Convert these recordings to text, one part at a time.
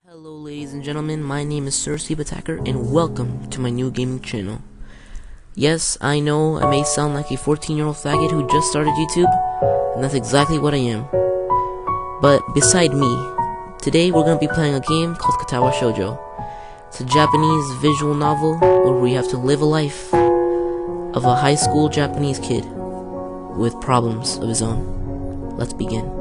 Hello ladies and gentlemen, my name is Sir Steve Attacker and welcome to my new gaming channel. Yes, I know I may sound like a 14-year-old faggot who just started YouTube, and that's exactly what I am. But beside me, today we're going to be playing a game called Katawa Shoujo. It's a Japanese visual novel where we have to live a life of a high school Japanese kid with problems of his own. Let's begin.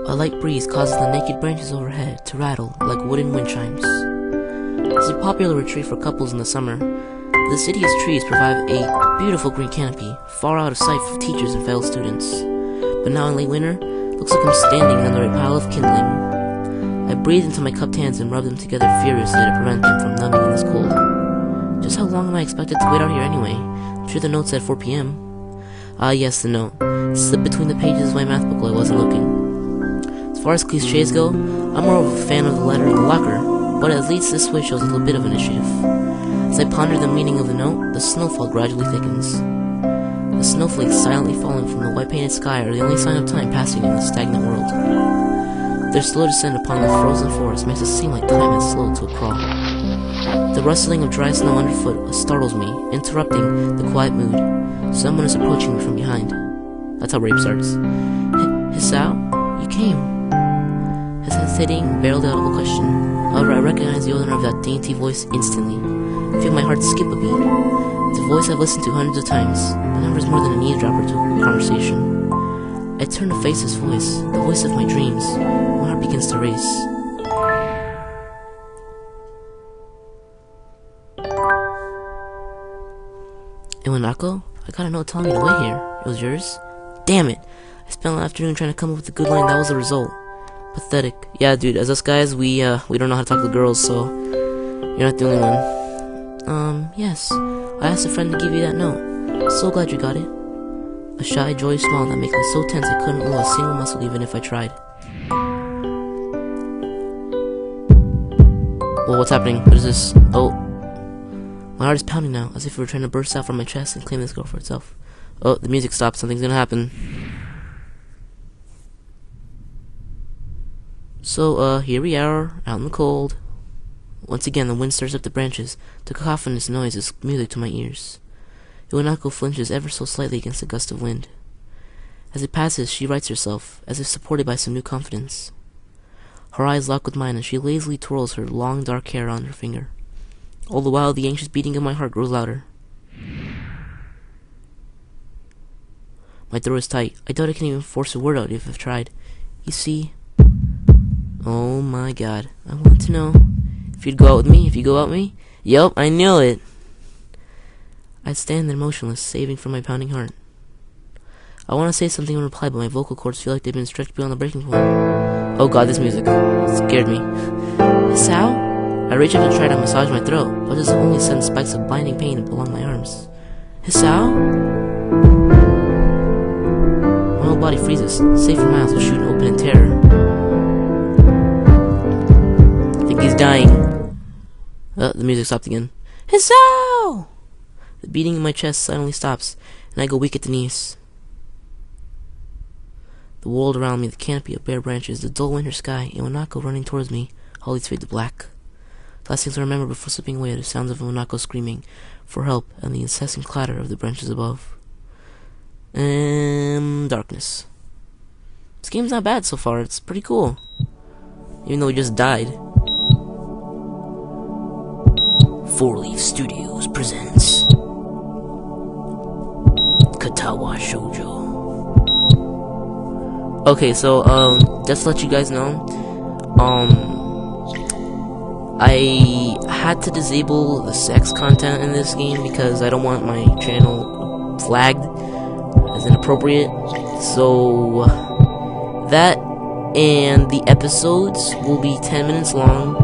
A light breeze causes the naked branches overhead to rattle like wooden wind chimes. It's a popular retreat for couples in the summer. The deciduous trees provide a beautiful green canopy, far out of sight for teachers and fellow students. But now in late winter, it looks like I'm standing under a pile of kindling. I breathe into my cupped hands and rub them together furiously to prevent them from numbing in this cold. Just how long am I expected to wait out here anyway? I'm sure the note said 4 p.m. Ah yes, the note. It slipped between the pages of my math book while I wasn't looking. As far as cliches go, I'm more of a fan of the letter in the locker, but at least this way shows a little bit of initiative. As I ponder the meaning of the note, the snowfall gradually thickens. The snowflakes silently falling from the white-painted sky are the only sign of time passing in this stagnant world. Their slow descent upon the frozen forest makes it seem like time has slowed to a crawl. The rustling of dry snow underfoot startles me, interrupting the quiet mood. Someone is approaching me from behind. That's how rape starts. Hisao, you came. Hesitating, barely audible question. However, I recognize the owner of that dainty voice instantly. I feel my heart skip a beat. It's a voice I've listened to hundreds of times. The number is more than an eavesdropper to a conversation. I turn to face his voice, the voice of my dreams. My heart begins to race. Iwanako? I got a note telling me to wait here. It was yours? Damn it! I spent the afternoon trying to come up with a good line. That was the result. Pathetic. Yeah, dude, as us guys, we don't know how to talk to girls, so you're not the only one. Yes. I asked a friend to give you that note. So glad you got it. A shy, joyous smile that makes me so tense I couldn't move a single muscle even if I tried. Well, what's happening? What is this? Oh. My heart is pounding now, as if it were trying to burst out from my chest and claim this girl for itself. Oh, the music stopped. Something's gonna happen. So, here we are, out in the cold. Once again, the wind stirs up the branches. The cacophonous noise is music to my ears. Iwanako flinches ever so slightly against a gust of wind. As it passes, she rights herself, as if supported by some new confidence. Her eyes lock with mine, and she lazily twirls her long dark hair on her finger. All the while, the anxious beating of my heart grows louder. My throat is tight. I doubt I can even force a word out if I've tried. You see... Oh my god. I want to know if you'd go out with me, if you go out with me. Yup, I knew it. I'd stand there motionless, saving from my pounding heart. I want to say something in reply, but my vocal cords feel like they've been stretched beyond the breaking point. Oh god, this music scared me. Hisao? I reach up and try to massage my throat, but this only sends spikes of blinding pain along my arms. Hisao? My whole body freezes, safe for miles will shoot open in terror. He's dying. The music stopped again. Hisao! The beating in my chest suddenly stops, and I go weak at the knees. The world around me, the canopy of bare branches, the dull winter sky, and Iwanako running towards me, all these fade to black. The last things I remember before slipping away are the sounds of Iwanako screaming for help and the incessant clatter of the branches above. And darkness. This game's not bad so far. It's pretty cool. Even though we just died. 4 Leaf Studios presents Katawa Shoujo. Okay, so just to let you guys know, I had to disable the sex content in this game because I don't want my channel flagged as inappropriate. So that and the episodes will be 10 minutes long.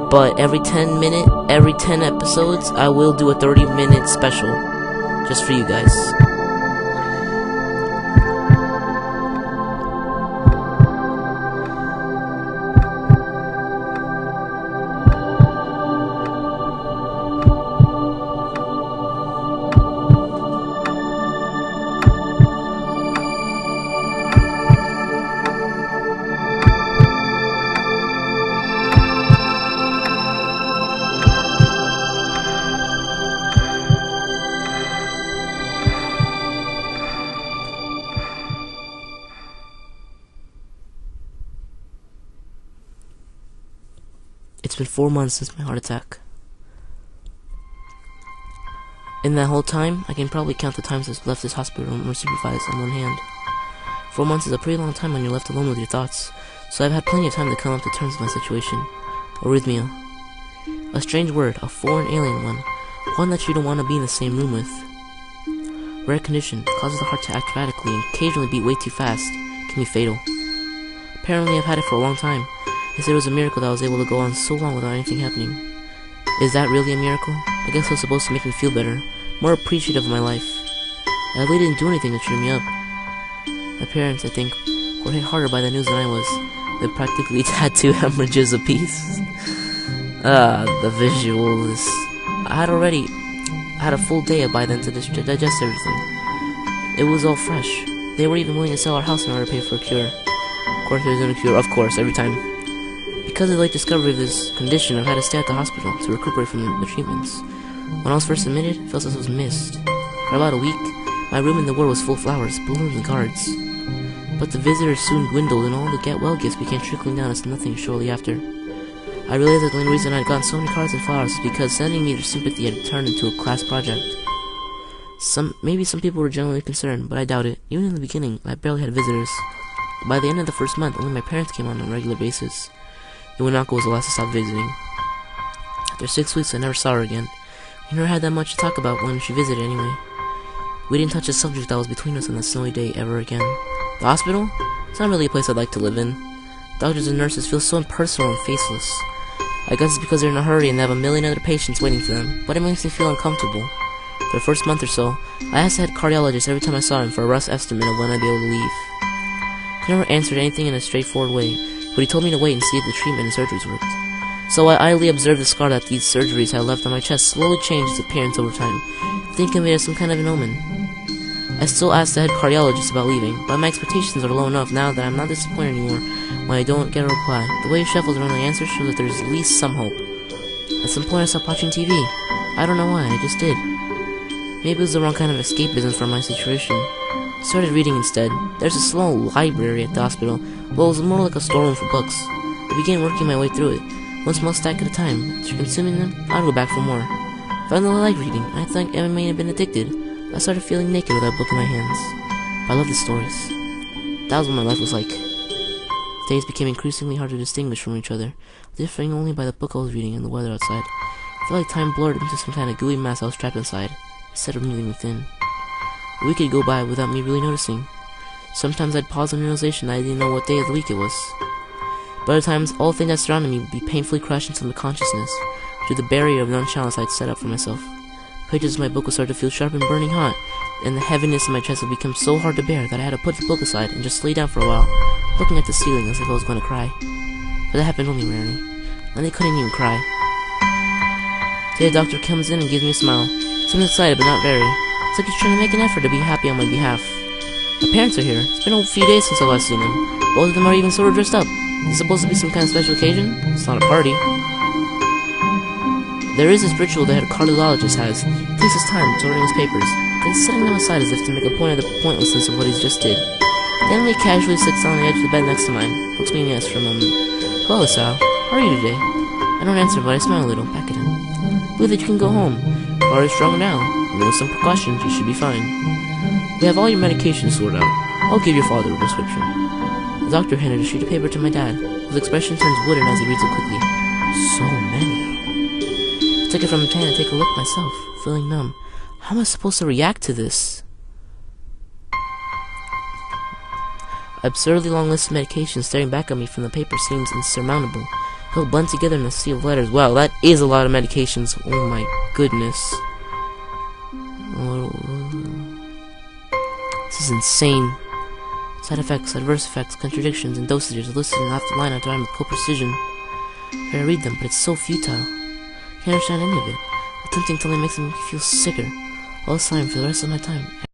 But every 10 episodes, I will do a 30-minute special just for you guys. It's been 4 months since my heart attack. In that whole time, I can probably count the times I've left this hospital room unsupervised on one hand. 4 months is a pretty long time when you're left alone with your thoughts, so I've had plenty of time to come up to terms with my situation. Arrhythmia. A strange word, a foreign alien one that you don't want to be in the same room with. Rare condition, causes the heart to act radically and occasionally beat way too fast, can be fatal. Apparently I've had it for a long time. They said it was a miracle that I was able to go on so long without anything happening. Is that really a miracle? I guess it was supposed to make me feel better, more appreciative of my life. I really didn't do anything to cheer me up. My parents, I think, were hit harder by the news than I was. They practically had 2 hemorrhages apiece. The visuals. I had already had a full day by then to digest everything. It was all fresh. They were even willing to sell our house in order to pay for a cure. Of course, there isn't a cure, of course, every time. Because of the late discovery of this condition, I've had to stay at the hospital to recuperate from the treatments. When I was first admitted, it felt as if I was missed. For about a week, my room in the ward was full of flowers, balloons, and cards. But the visitors soon dwindled, and all the get-well gifts began trickling down as nothing shortly after. I realized that the only reason I'd gotten so many cards and flowers was because sending me their sympathy had turned into a class project. Maybe some people were genuinely concerned, but I doubt it. Even in the beginning, I barely had visitors. By the end of the first month, only my parents came on a regular basis. Iwanako was the last to stop visiting. After 6 weeks, I never saw her again. We never had that much to talk about when she visited anyway. We didn't touch the subject that was between us on that snowy day ever again. The hospital? It's not really a place I'd like to live in. Doctors and nurses feel so impersonal and faceless. I guess it's because they're in a hurry and they have a million other patients waiting for them, but it makes me feel uncomfortable. For the first month or so, I asked the head cardiologist every time I saw him for a rough estimate of when I'd be able to leave. He never answered anything in a straightforward way, but he told me to wait and see if the treatment and surgeries worked. So I idly observed the scar that these surgeries had left on my chest slowly change its appearance over time, thinking of it as some kind of an omen. I still ask the head cardiologist about leaving, but my expectations are low enough now that I'm not disappointed anymore when I don't get a reply. The way he shuffles around the answers shows that there's at least some hope. At some point I stopped watching TV. I don't know why, I just did. Maybe it was the wrong kind of escapism from my situation. I started reading instead. There's a small library at the hospital, but it was more like a storeroom for books. I began working my way through it, one small stack at a time. After consuming them, I'd go back for more. Finally, I like reading. I thought I may have been addicted. I started feeling naked with that book in my hands. But I love the stories. That was what my life was like. Days became increasingly hard to distinguish from each other, differing only by the book I was reading and the weather outside. I felt like time blurred into some kind of gooey mass I was trapped inside, instead of moving within. A week could go by without me really noticing. Sometimes I'd pause on realization that I didn't know what day of the week it was. But other times, all the things that surrounded me would be painfully crushed into my consciousness through the barrier of nonchalance I'd set up for myself. Pages of my book would start to feel sharp and burning hot, and the heaviness in my chest would become so hard to bear that I had to put the book aside and just lay down for a while, looking at the ceiling as if I was going to cry. But that happened only rarely, and I couldn't even cry. Today the doctor comes in and gives me a smile. Seems excited, but not very. It's like he's trying to make an effort to be happy on my behalf. My parents are here. It's been a few days since I've last seen them. Both of them are even sort of dressed up. Is it supposed to be some kind of special occasion? It's not a party. There is this ritual that a cardiologist has. He takes his time sorting his papers, then setting them aside as if to make a point of the pointlessness of what he's just did. Then he casually sits on the edge of the bed next to mine, looks me in the eyes for a moment. Hello, Sal. How are you today? I don't answer, but I smile a little, back at him. Believe that you can go home. Your heart is stronger now, and with some precautions, you should be fine. We have all your medications sorted out. I'll give your father a prescription. The doctor handed a sheet of paper to my dad, whose expression turns wooden as he reads it quickly. So many. I took it from him and take a look myself, feeling numb. How am I supposed to react to this? Absurdly long list of medications staring back at me from the paper seems insurmountable. They'll blend together in a sea of letters. Wow, that is a lot of medications. Oh my goodness. This is insane. Side effects, adverse effects, contradictions, and dosages are listed in the line after with cool precision. I read them, but it's so futile. I can't understand any of it. The tempting only makes me feel sicker. All this time for the rest of my time.